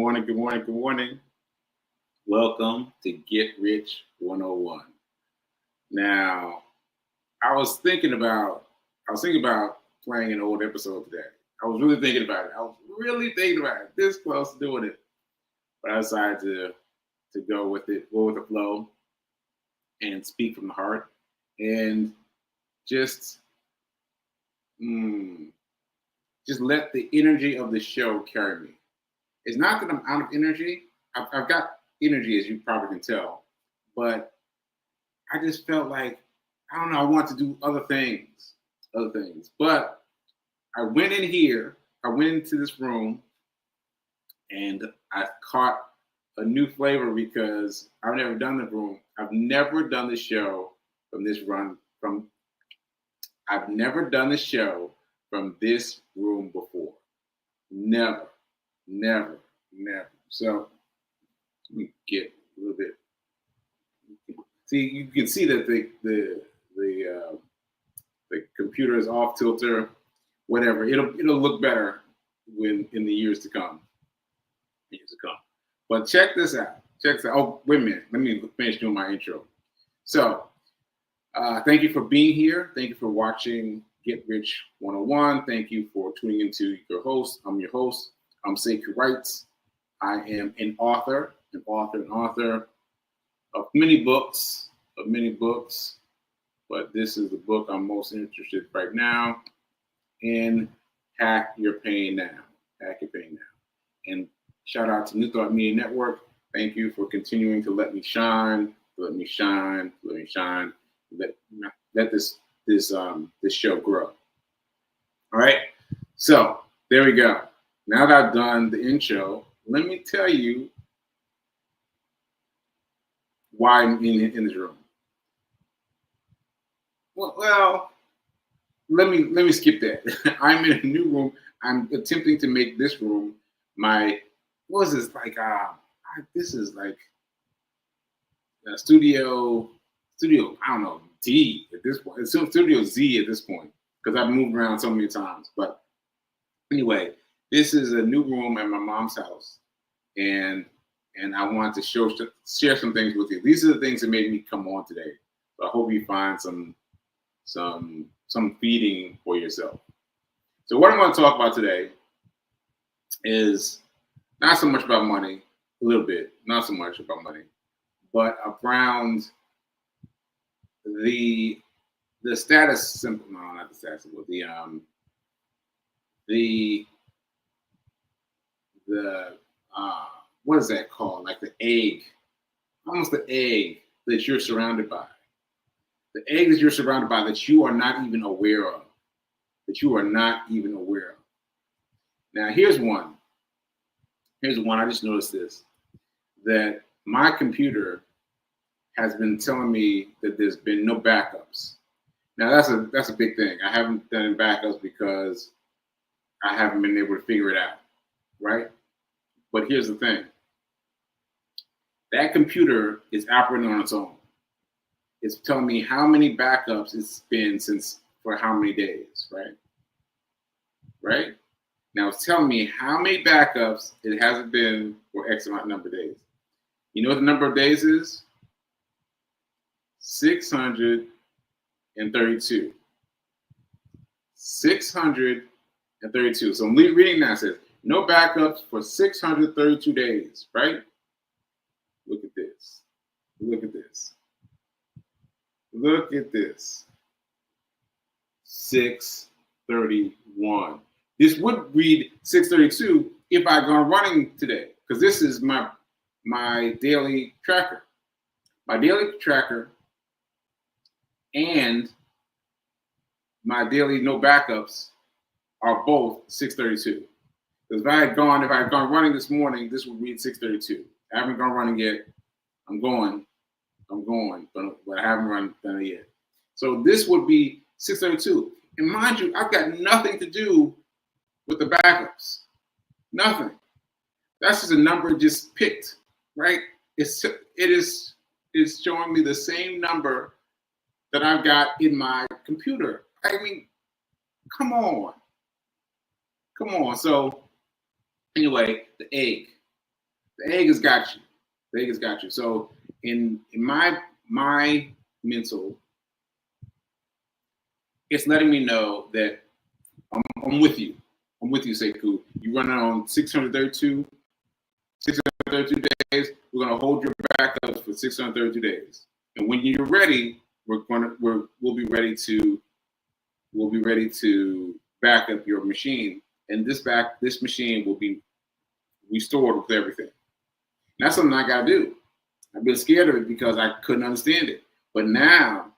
morning, good morning, good morning. Welcome to Get Rich 101. Now, I was thinking about playing an old episode today. I was really thinking about it. This close to doing it. But I decided to go with the flow and speak from the heart and just let the energy of the show carry me. It's not that I'm out of energy. I've got energy, as you probably can tell, but I just felt like, I don't know, I want to do other things. But I went into this room and I caught a new flavor because I've never done the room. I've never done the show from this I've never done the show from this room before. Never. So let me get a little bit. See, you can see that the computer is off tilter. Whatever, it'll look better when in the years to come. But check this out. Oh, wait a minute. Let me finish doing my intro. So, thank you for being here. Thank you for watching Get Rich 101. Thank you for tuning into your host. I'm your host. I'm Sekou Writes. I am an author of many books, but this is the book I'm most interested in right now in. Hack Your Pain Now. And shout out to New Thought Media Network. Thank you for continuing to let me shine. Let this show grow. All right. So there we go. Now that I've done the intro, let me tell you why I'm in this room. Well, let me skip that. I'm in a new room. I'm attempting to make this room my, what is this, like, this is like a studio, I don't know, D at this point. It's Studio Z at this point, because I've moved around so many times. But anyway, this is a new room at my mom's house, and I want to share some things with you. These are the things that made me come on today. So I hope you find some feeding for yourself. So what I'm going to talk about today is not so much about money, a little bit, not so much about money, but around the status symbol. No, not the status symbol. The what is that called? Like the egg, almost the egg that you're surrounded by. The egg that you're surrounded by that you are not even aware of. Now, here's one. I just noticed this, that my computer has been telling me that there's been no backups. Now, that's a big thing. I haven't done backups because I haven't been able to figure it out, right? But here's the thing. That computer is operating on its own. It's telling me how many backups it's been for how many days, right? Right? Now it's telling me how many backups it hasn't been for X amount number of days. You know what the number of days is? 632. 632. So I'm reading now. It says no backups for 632 days, right? Look at this. 631. This would read 632 if I gone running today, because this is my daily tracker. My daily tracker and my daily no backups are both 632. Because if I had gone running this morning, this would read 632. I haven't gone running yet. I'm going, but I haven't done it yet. So this would be 632. And mind you, I've got nothing to do with the backups. Nothing. That's just a number just picked, right? It's showing me the same number that I've got in my computer. I mean, come on. So anyway, the egg. The egg has got you. The egg has got you. So in my mental, it's letting me know that I'm with you. I'm with you, Sekou. You run it on 632 days. We're gonna hold your backups for 632 days. And when you're ready, we'll be ready to back up your machine. And this machine will be restored with everything. And that's something I gotta do. I've been scared of it because I couldn't understand it. But now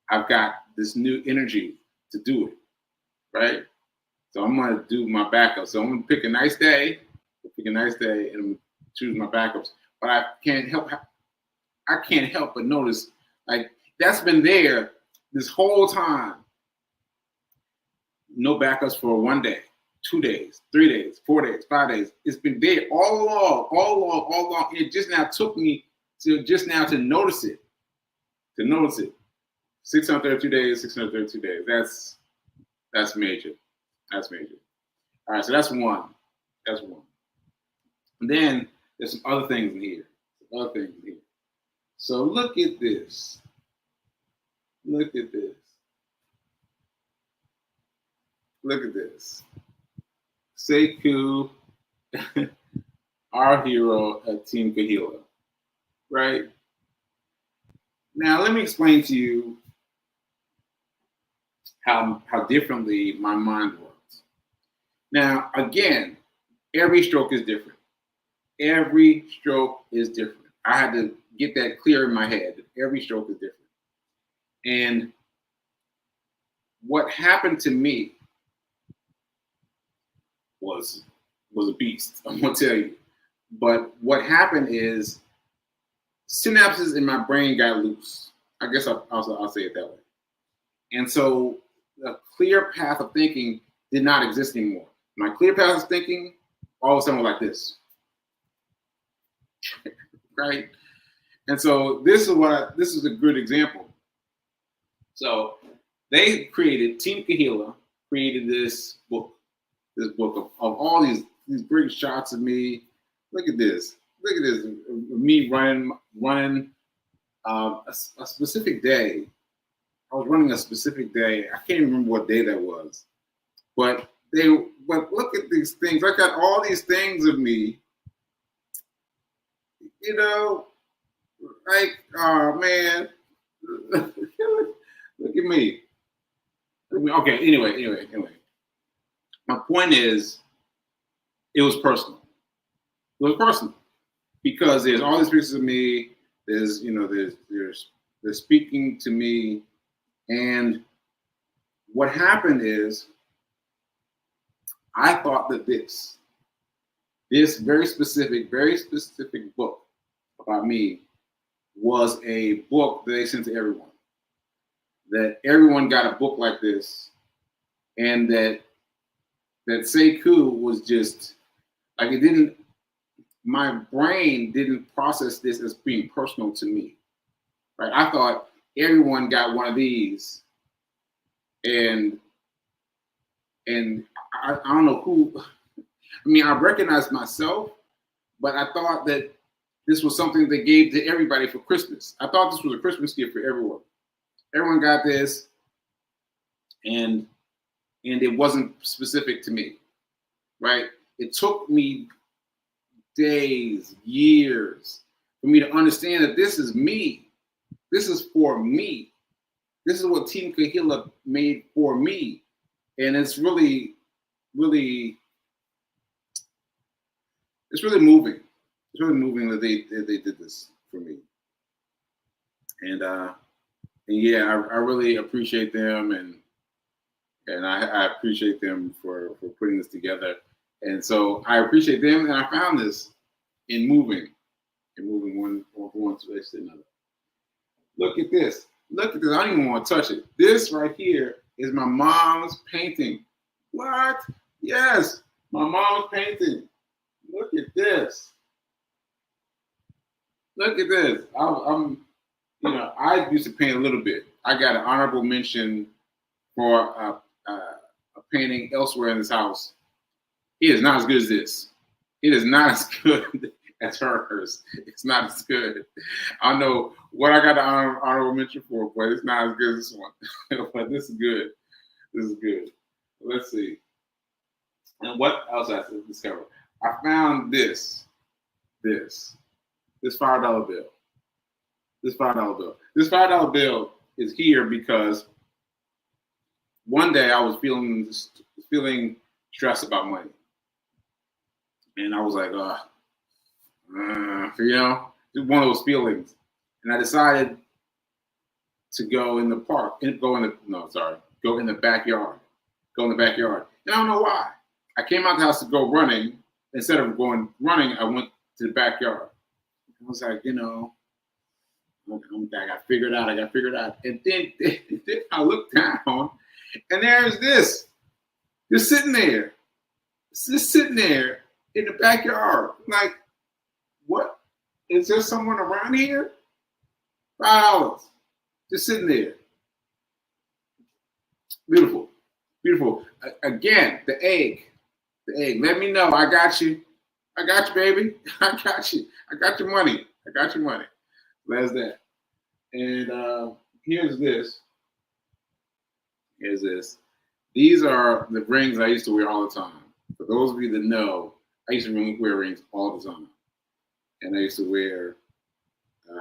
I've got this new energy to do it, right? So I'm gonna do my backups. So I'm gonna pick a nice day, and I'm gonna choose my backups. But I can't help but notice, like, that's been there this whole time. No backups for 1 day, 2 days, 3 days, 4 days, 5 days. It's been there all along. It just now took me to notice it. 632 days, 632 days. That's major. That's major. All right, so that's one. And then there's some other things in here. So look at this. Sekou, our hero at Team Kahila, right? Now let me explain to you how differently my mind works. Now, again, every stroke is different. I had to get that clear in my head. Every stroke is different. And what happened to me was a beast, I'm gonna tell you. But what happened is synapses in my brain got loose. I guess I'll say it that way. And so the clear path of thinking did not exist anymore. My clear path of thinking all of a sudden was like this. Right? And so this is a good example. So Team Kahila created this book of all these great shots of me. Look at this. Me running a specific day. I was running a specific day. I can't even remember what day that was. But look at these things. I got all these things of me. You know, like, oh man. Look at me. Okay, anyway. My point is, it was personal. Because there's all these pictures of me. There's speaking to me, and what happened is, I thought that this very specific book about me was a book that they sent to everyone. That everyone got a book like this, and that Sekou was just like, it didn't. My brain didn't process this as being personal to me, right? I thought everyone got one of these, and I don't know who. I mean, I recognized myself, but I thought that this was something they gave to everybody for Christmas. I thought this was a Christmas gift for everyone. Everyone got this, and it wasn't specific to me, right? It took me days, years for me to understand that this is me. This is for me. This is what Team Kahila made for me. And it's really moving. It's really moving that they did this for me. And yeah, I really appreciate them, and I appreciate them for putting this together. And so I appreciate them, and I found this in moving one place to another. Look at this. I don't even want to touch it. This right here is my mom's painting. What? Yes, my mom's painting. Look at this. I used to paint a little bit. I got an honorable mention for a painting elsewhere in this house. It is not as good as this. It is not as good as hers. It's not as good. I don't know what I got the honorable mention for, but it's not as good as this one. But this is good. This is good. Let's see. And what else I discovered? I found this $5 bill. This $5 bill. This $5 bill is here because one day I was feeling stressed about money, and I was like, one of those feelings, and I decided to go in the park, go in the backyard, and I don't know why. I came out the house to go running. Instead of going running, I went to the backyard. I was like, I got figured out. And then I looked down, and there's this. Just sitting there. Just sitting there in the backyard. Like, what? Is there someone around here? $5. Just sitting there. Beautiful. Beautiful. Again, the egg. The egg. Let me know. I got you. I got you, baby. I got you. I got your money. That's that. And here's this. These are the rings I used to wear all the time. For those of you that know, I used to wear rings all the time. And I used to wear I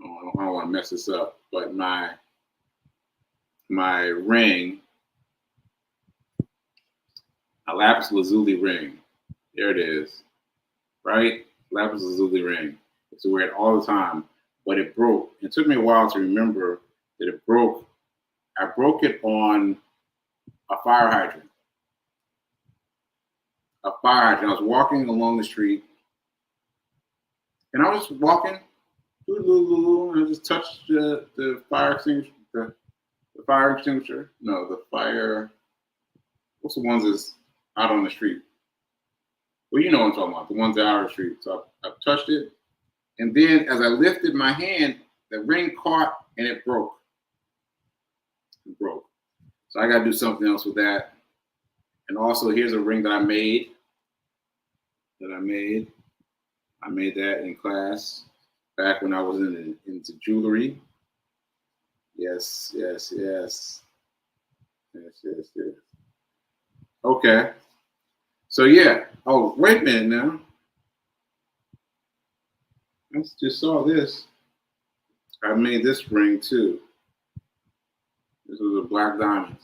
don't want to mess this up, but my ring, a lapis lazuli ring. There it is, right? Lapis lazuli ring. I used to wear it all the time, but it broke. It took me a while to remember that it broke. I broke it on a fire hydrant. I was walking along the street, and I was just walking, and I just touched the fire extinguisher. The fire extinguisher? No, the fire. What's the ones that's out on the street? Well, you know what I'm talking about. The ones that are out on the street. So I touched it, and then as I lifted my hand, the ring caught and it broke. So I got to do something else with that. And also, here's a ring that I made. I made that in class back when I was into jewelry. Yes. Okay. So yeah. Oh, wait a minute now. I just saw this. I made this ring too. This was a black diamond.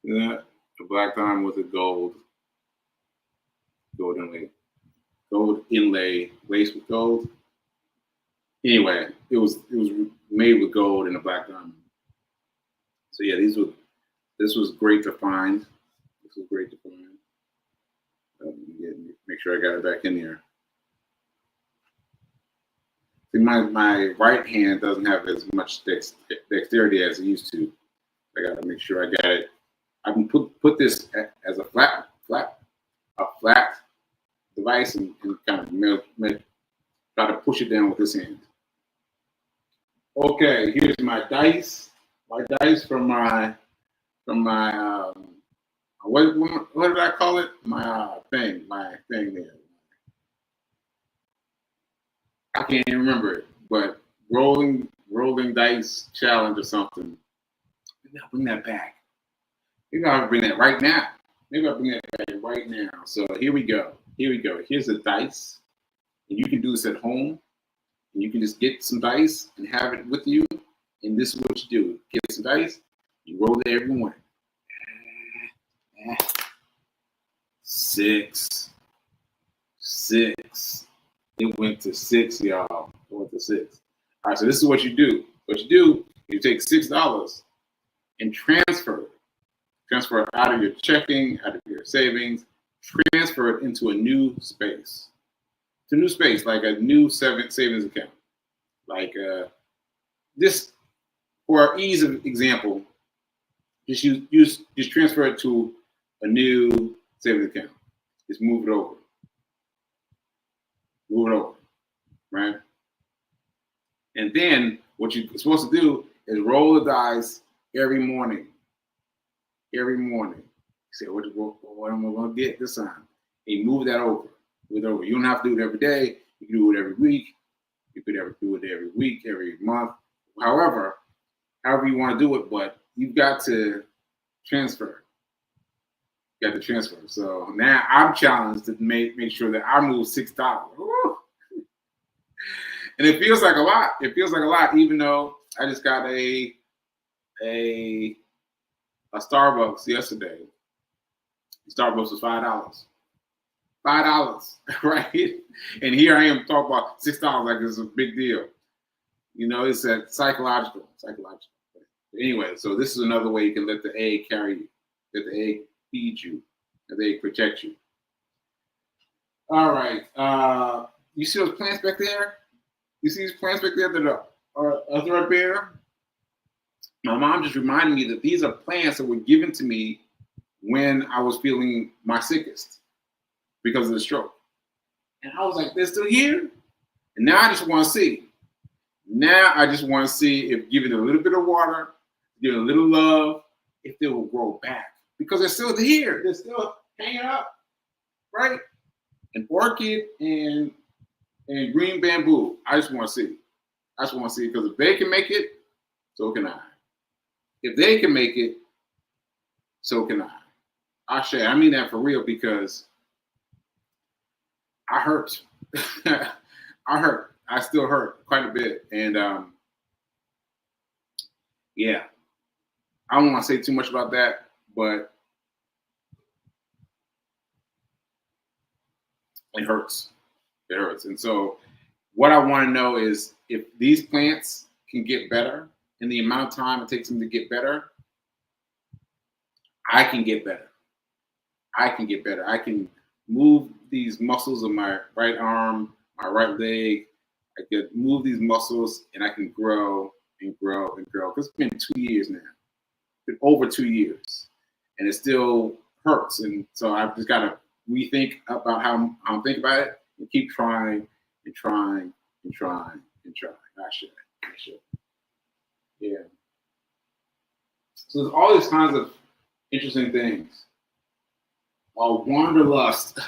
Yeah, a black diamond with a gold inlay, laced with gold. Anyway, it was made with gold and a black diamond. So yeah, this was great to find. Make sure I got it back in here. See, my right hand doesn't have as much dexterity as it used to. I got to make sure I got it. I can put this as a flat device and kind of try to push it down with this hand. Okay, here's my dice. My dice from my what did I call it? My thing there. I can't even remember it, but rolling dice challenge or something. Maybe I'll bring that back. Maybe I'll bring that right now. So here we go. Here's the dice. And you can do this at home. And you can just get some dice and have it with you. And this is what you do. Get some dice. You roll it every morning. 6. It went to 6, y'all. It went to 6. All right, so this is what you do. You take $6 and transfer it. Transfer it out of your checking, out of your savings. Transfer it into a new space. It's a new space, like a new savings account. Like this, for ease of example, just transfer it to a new savings account. Just move it over. Right? And then what you're supposed to do is roll the dice every morning. say, what am I going to get this time? And you move that over. Move it over. You don't have to do it every day. You can do it every week. You could do it every week, every month. However you want to do it, but you've got to transfer. You got to transfer. So now I'm challenged to make sure that I move $6. Woo! And it feels like a lot. It feels like a lot, even though I just got a Starbucks yesterday. Starbucks was $5. $5, right? And here I am talking about $6 like it's a big deal. You know, it's a psychological. Anyway, so this is another way you can let the egg carry you, let the egg feed you, let the egg protect you. All right. You see those plants back there? You see these plants back there that are threadbare? My mom just reminded me that these are plants that were given to me when I was feeling my sickest because of the stroke. And I was like, they're still here? And now I just want to see. Now I just want to see if give it a little bit of water, give it a little love, if they will grow back. Because they're still here. They're still hanging up, right? An orchid and green bamboo. I just want to see. I just want to see, because if they can make it, so can I. If they can make it, so can I. I mean that for real, because I hurt. I hurt. I still hurt quite a bit. And yeah, I don't want to say too much about that, but it hurts. It hurts. And so what I want to know is if these plants can get better in the amount of time it takes them to get better, I can get better. I can get better. I can move these muscles of my right arm, my right leg. I can move these muscles and I can grow and grow and grow. Because it's been 2 years now. It's been over 2 years. And it still hurts. And so I've just got to rethink about how I'm thinking about it and keep trying and trying and trying and trying. I should. Yeah. So there's all these kinds of interesting things. Wanderlust.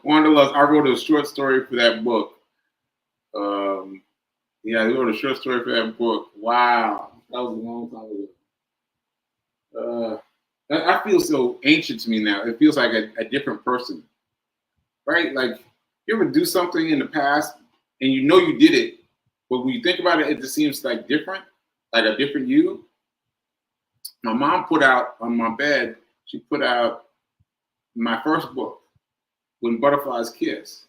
Wanderlust. I wrote a short story for that book. I wrote a short story for that book. Wow. That was a long time ago. I feel so ancient to me now. It feels like a different person. Right? Like, you ever do something in the past and you know you did it, but when you think about it, it just seems like different, like a different you. My mom put out on my bed, she put out my first book, When Butterflies Kiss.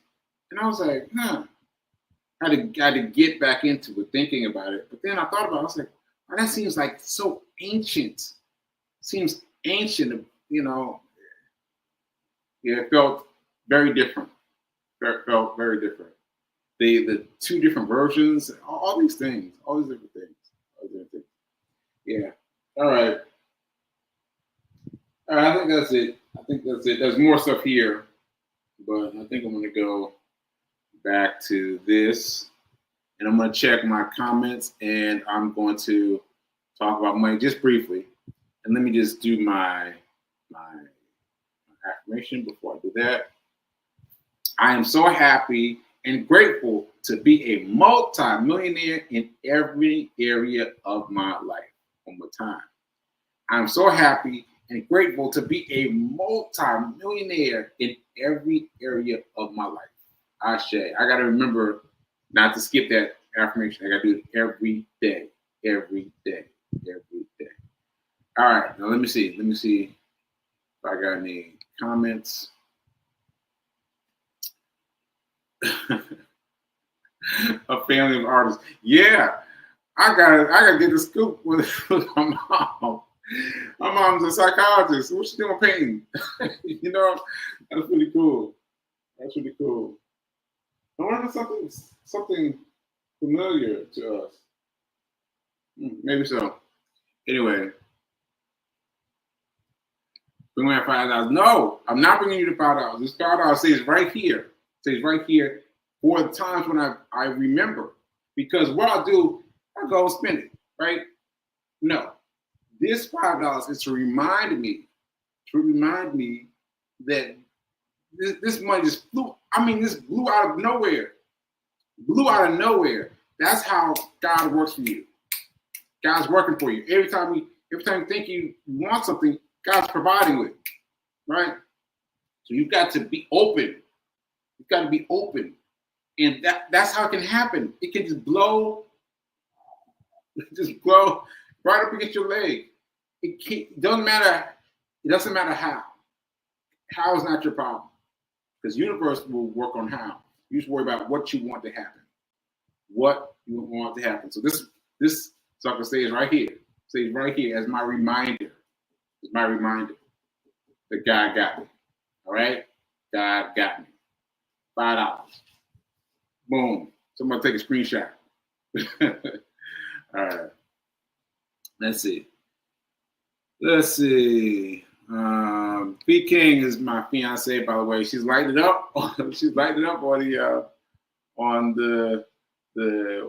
And I was like, I had to get back into it, thinking about it. But then I thought about it, I was like, oh, that seems like so ancient. Seems ancient, you know. Yeah, it felt very different. It felt very different. The two different versions, all these things, all these different things. Yeah. All right. I think that's it. There's more stuff here, but I think I'm going to go back to this, and I'm going to check my comments, and I'm going to talk about money just briefly. And let me just do my affirmation before I do that. I am so happy and grateful to be a multi-millionaire in every area of my life. One more time. I'm so happy and grateful to be a multi-millionaire in every area of my life. Ashe. I got to remember not to skip that affirmation. I got to do it every day. All right. Now let me see if I got any comments. A family of artists. Yeah. I gotta get the scoop with my mom. My mom's a psychologist. What's she doing painting? You know, that's really cool. I wonder if something familiar to us. Maybe so. Anyway, bring me $5. No, I'm not bringing you the $5. This $5 stays right here. For the times when I remember. Because what I'll do, I'll go spend it, right? No. This $5 is to remind me that this money just flew. I mean, this blew out of nowhere. Blew out of nowhere. That's how God works for you. God's working for you. Every time you think you want something, God's providing with it, right? So you've got to be open. You've got to be open. And that's how it can happen. It can just blow right up against your leg. It doesn't matter. It doesn't matter how. How is not your problem. Because the universe will work on how. You just worry about what you want to happen. What you want to happen. So this sucker stays right here. Stays right here as my reminder. As my reminder that God got me. All right? God got me. $5. Boom. Somebody take a screenshot. All right. Let's see. B King is my fiance, by the way. She's lighting it up. She's lighting it up on the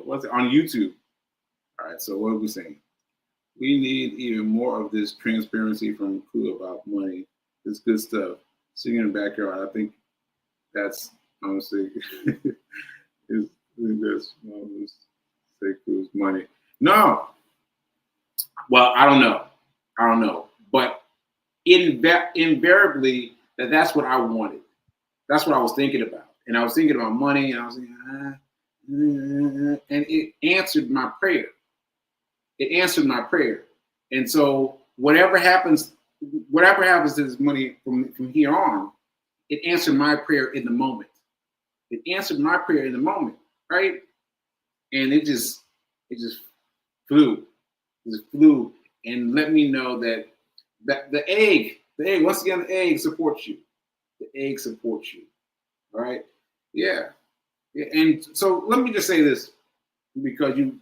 what's it on YouTube. All right. So what are we saying? We need even more of this transparency from crew about money. It's good stuff. Singing in the backyard. I think that's honestly is this Sekou's money. No. Well, I don't know. But invariably, that's what I wanted. That's what I was thinking about. And I was thinking about money, and I was thinking, and it answered my prayer. It answered my prayer. And so whatever happens to this money from here on, it answered my prayer in the moment. It answered my prayer in the moment, right? And it just flew. It just flew and let me know that the egg, once again, the egg supports you. The egg supports you. All right? Yeah. And so let me just say this, because you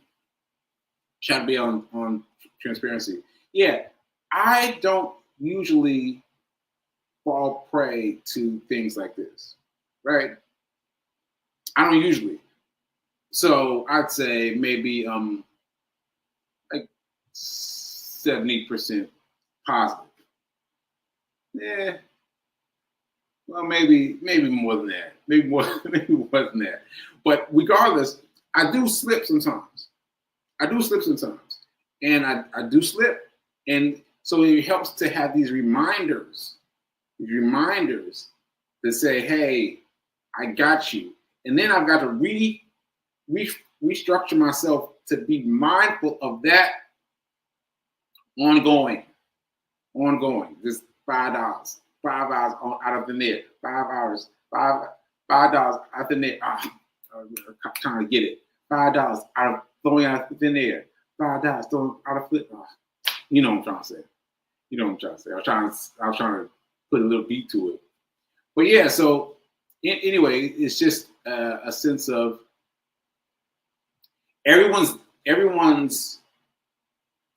try to be on transparency. Yeah, I don't usually fall prey to things like this, right? I don't usually. So I'd say maybe like 70% positive. Yeah. Well, maybe more than that. Maybe more than that. But regardless, I do slip sometimes. And I do slip. And so it helps to have these reminders that say, hey, I got you. And then I've got to restructure myself to be mindful of that ongoing. Just $5. $5 out of the net. $5 out of the net. I'm trying to get it. $5 out of throwing out of thin air. $5 throwing out of flip. You know what I'm trying to say. I was trying to put a little beat to it. But yeah, so anyway, it's just a sense of everyone's.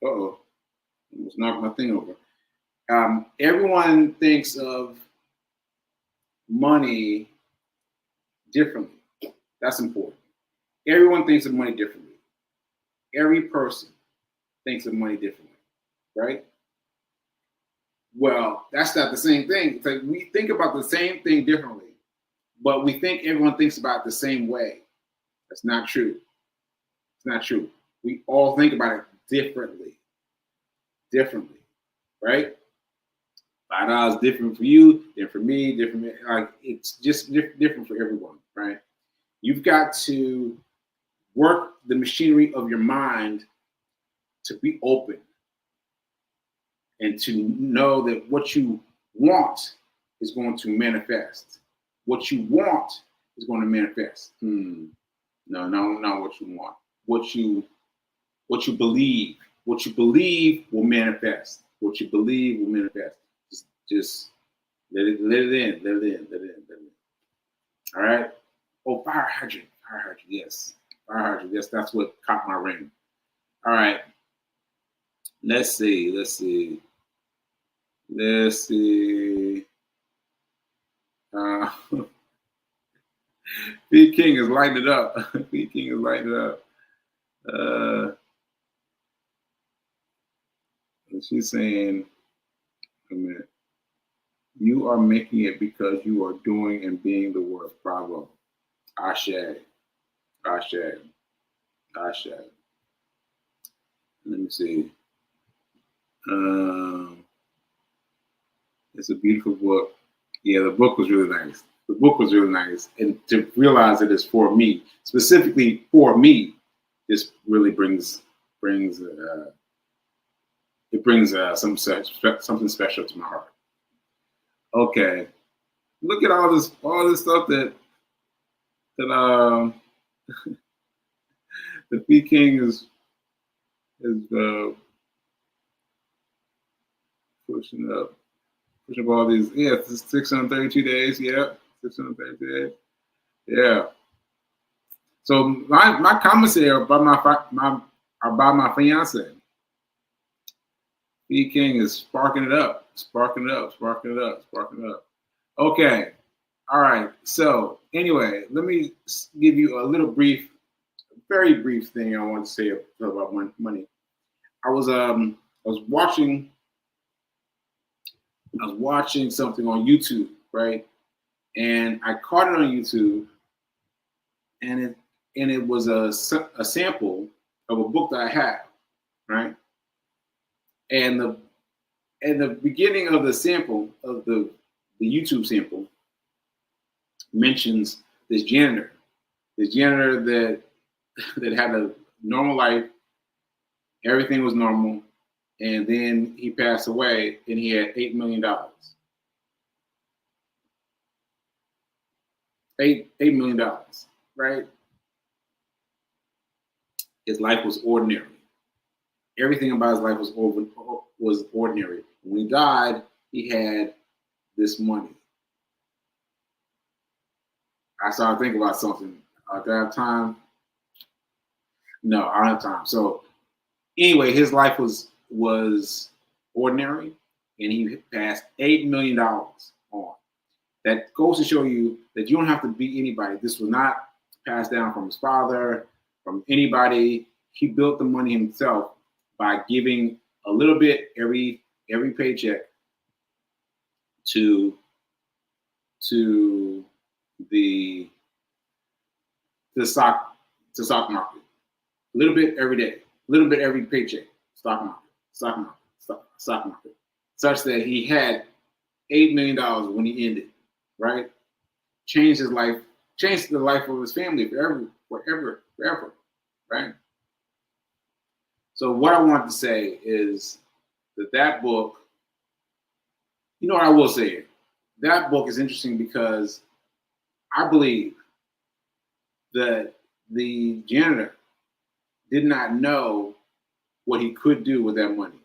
Uh-oh, almost knocked my thing over. Everyone thinks of money differently. That's important. Everyone thinks of money differently. Every person thinks of money differently, right? Well, that's not the same thing. It's like we think about the same thing differently, but we think everyone thinks about it the same way. That's not true. It's not true. We all think about it differently, right? $5 different for you, different for me, different. Like it's just different for everyone, right? You've got to work the machinery of your mind to be open and to know that what you want is going to manifest. What you want is going to manifest. No, not what you want. What you believe. What you believe will manifest. What you believe will manifest. Just let it in. All right. Oh, fire hydrant. Yes. Fire hydrant. Yes, that's what caught my ring. All right. Let's see. B King is lighting it up. And she's saying, a minute, you are making it because you are doing and being the work. Bravo. Ashe. Ashe. Ashe. Let me see. It's a beautiful book. Yeah, the book was really nice. The book was really nice. And to realize that it's for me, specifically for me, this really brings something special to my heart. Okay, look at all this stuff that the P King is pushing up all these. Yeah, it's 632 days. Yeah, 632 days. Yeah. So my comments here about my fiance. P King is sparking it up. Okay. All right. So anyway, let me give you a little brief, very brief thing I want to say about money. I was watching something on YouTube, right? And I caught it on YouTube, and it was a sample of a book that I have, right? And the beginning of the sample of the YouTube sample mentions this janitor that had a normal life, everything was normal, and then he passed away, and he had $8 million. $8 million, right? His life was ordinary. Everything about his life was ordinary. When he died, he had this money. I started thinking about something. Do I have time? No, I don't have time. So anyway, his life was ordinary, and he passed $8 million on. That goes to show you that you don't have to be anybody. This was not passed down from his father, from anybody. He built the money himself by giving a little bit every paycheck to the stock market. A little bit every day, a little bit every paycheck. Stock market, such that he had $8 million when he ended. Right? Changed his life, changed the life of his family forever. Right? So what I want to say is that book, you know what I will say? That book is interesting because I believe that the janitor did not know what he could do with that money.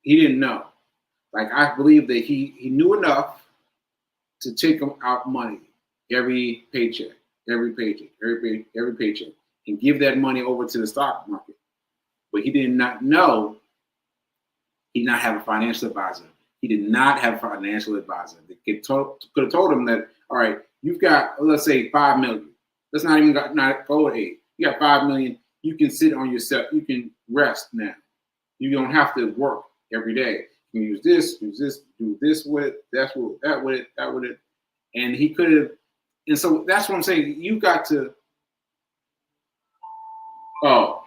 He didn't know. Like, I believe that he knew enough to take out money every paycheck, and give that money over to the stock market. But he did not know. He did not have a financial advisor. He did not have a financial advisor. They could have told him that, all right, you've got, let's say, $5 million. Let's not even not go to 8. You got $5 million. You can sit on yourself. You can rest now. You don't have to work every day. You can use this, do this with it, that with it. And he could have, and so that's what I'm saying. You got to, oh,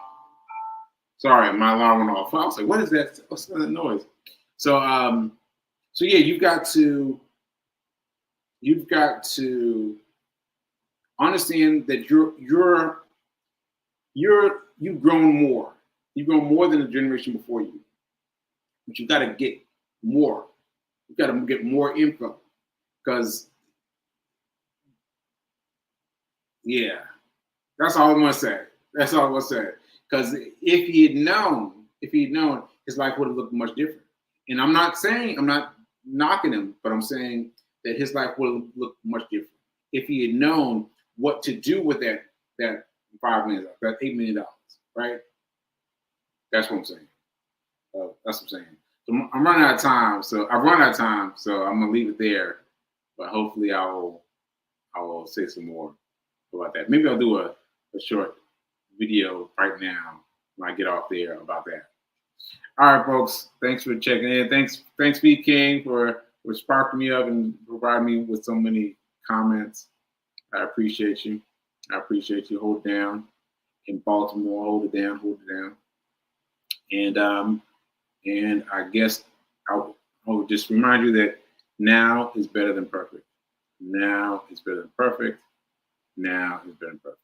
sorry, my alarm went off. I was like, what is that? What's that noise? So yeah, you've got to understand that you've grown more. You've grown more than the generation before you. But you got to get more. You got to get more info, because yeah, that's all I'm gonna say. That's all I'm gonna say. Because if he had known, his life would have looked much different. And I'm not knocking him, but I'm saying that his life would have looked much different if he had known what to do with that $5 million, that $8 million, right? That's what I'm saying. That's what I'm saying. So I'm running out of time, so I'm gonna leave it there. But hopefully, I will say some more about that. Maybe I'll do a short video right now when I get off there about that. All right, folks. Thanks for checking in. Thanks, B King, for sparking me up and providing me with so many comments. I appreciate you. I appreciate you. Hold down in Baltimore. Hold it down. Hold it down. And I guess I'll just remind you that now is better than perfect. Now is better than perfect. Now is better than perfect.